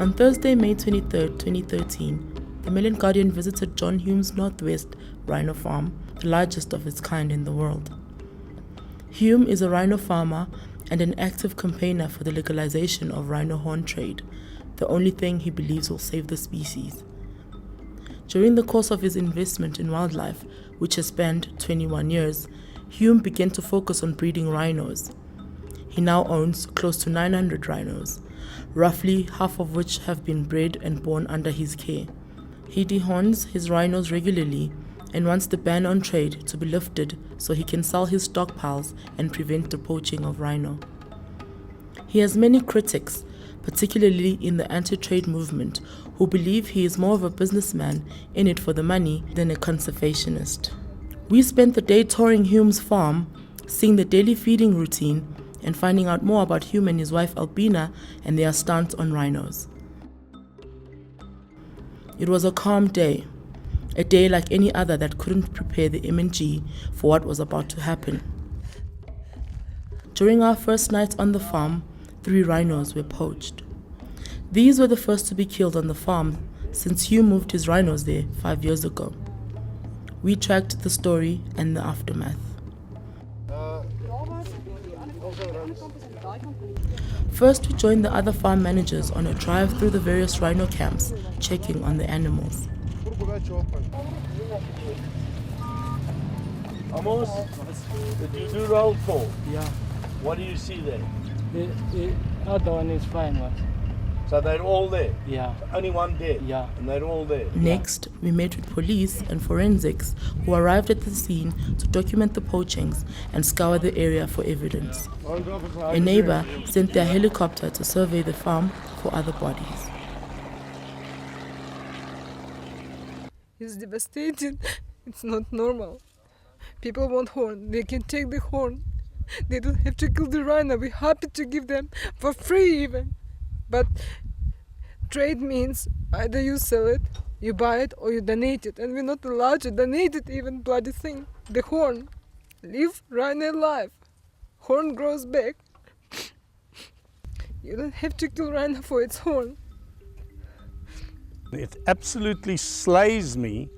On Thursday, May 23, 2013, the Mail and Guardian visited John Hume's Northwest rhino farm, the largest of its kind in the world. Hume is a rhino farmer and an active campaigner for the legalization of rhino horn trade, the only thing he believes will save the species. During the course of his investment in wildlife, which has spanned 21 years, Hume began to focus on breeding rhinos. He now owns close to 900 rhinos, roughly half of which have been bred and born under his care. He dehorns his rhinos regularly and wants the ban on trade to be lifted so he can sell his stockpiles and prevent the poaching of rhino. He has many critics, particularly in the anti-trade movement, who believe he is more of a businessman in it for the money than a conservationist. We spent the day touring Hume's farm, seeing the daily feeding routine, and finding out more about Hume and his wife Albina and their stance on rhinos. It was a calm day, a day like any other that couldn't prepare the M&G for what was about to happen. During our first night on the farm, 3 rhinos were poached. These were the first to be killed on the farm since Hume moved his rhinos there 5 years ago. We tracked the story and the aftermath. First, we joined the other farm managers on a drive through the various rhino camps, checking on the animals. Amos, did you do roll call? Yeah, What do you see there? the other one is fine. What? So they're all there? Yeah, Only one dead? yeah. And they're all there? Next, we met with police and forensics who arrived at the scene to document the poachings and scour the area for evidence. A neighbor sent their helicopter to survey the farm for other bodies. It's devastating. It's not normal. People want horn. They can take the horn. They don't have to kill the rhino. We're happy to give them for free even. But trade means either you sell it, you buy it, or you donate it. And we're not allowed to donate it even, bloody thing. The horn. Leave rhino alive. Horn grows back. You don't have to kill rhino for its horn. It absolutely slays me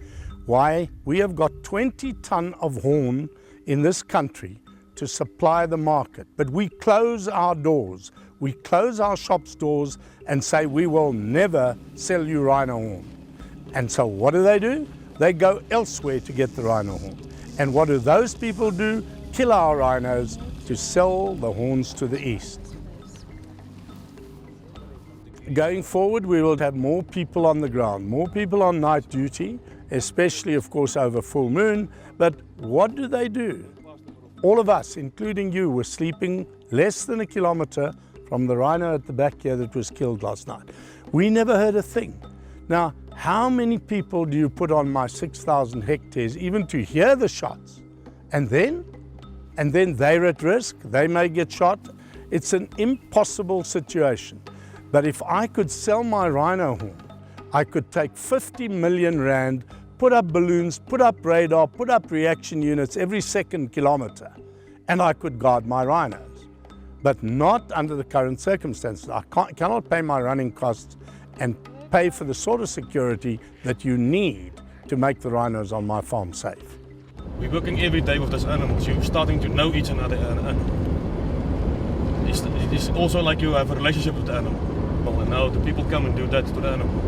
why we have got 20 ton of horn in this country to supply the market. But we close our doors, we close our shops' doors and say we will never sell you rhino horn. And so what do? They go elsewhere to get the rhino horn. And what do those people do? Kill our rhinos to sell the horns to the east. Going forward, we will have more people on the ground, more people on night duty, especially, of course, over full moon. But what do? All of us, including you, were sleeping less than a kilometer from the rhino at the back here that was killed last night. We never heard a thing. Now, how many people do you put on my 6,000 hectares even to hear the shots? And then they're at risk, they may get shot. It's an impossible situation. But if I could sell my rhino horn, I could take 50 million rand, put up balloons, put up radar, put up reaction units every second kilometer, and I could guard my rhinos. But not under the current circumstances. I cannot pay my running costs and pay for the sort of security that you need to make the rhinos on my farm safe. We're working every day with those animals. You're starting to know each another. It's also like you have a relationship with the animal. And now the people come and do that to the animal.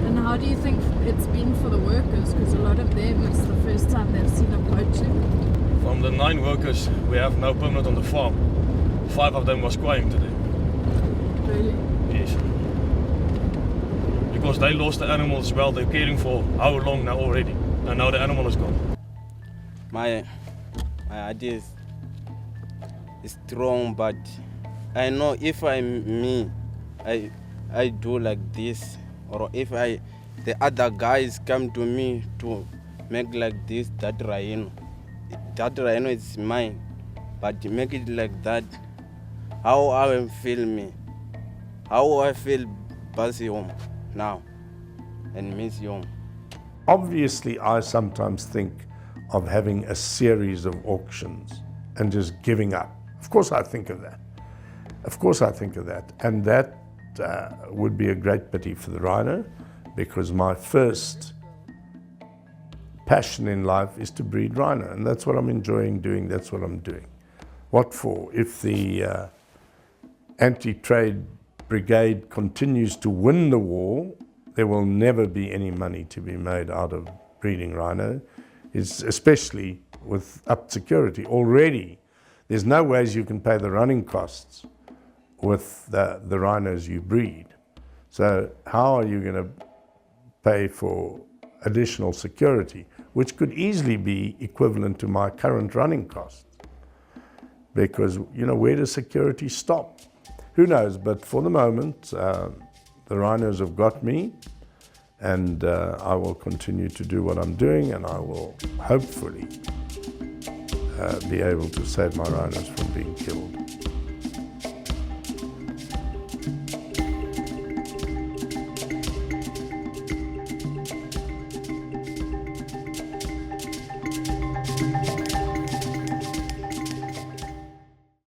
And how do you think it's been for the workers? Because a lot of them, it's the first time they've seen a poaching. From the 9 workers we have now permanent on the farm, 5 of them was crying today. Really? Yes. Because they lost the animals as well. They're caring for how long now already. And now the animal is gone. My idea is strong, but I know if I'm me, I do like this, or if the other guys come to me to make like this, that rhino is mine, but to make it like that, how I will feel me, how I feel pass home now, and miss home. Obviously, I sometimes think of having a series of auctions and just giving up. Of course I think of that. And that would be a great pity for the rhino, because my first passion in life is to breed rhino, and that's what I'm enjoying doing, that's what I'm doing. What for? If the anti-trade brigade continues to win the war, there will never be any money to be made out of breeding rhino, especially with upped security. Already, there's no ways you can pay the running costs with the rhinos you breed. So how are you going to pay for additional security, which could easily be equivalent to my current running costs? Because, you know, where does security stop? Who knows? But for the moment, the rhinos have got me, and I will continue to do what I'm doing, and I will hopefully be able to save my rhinos from being killed.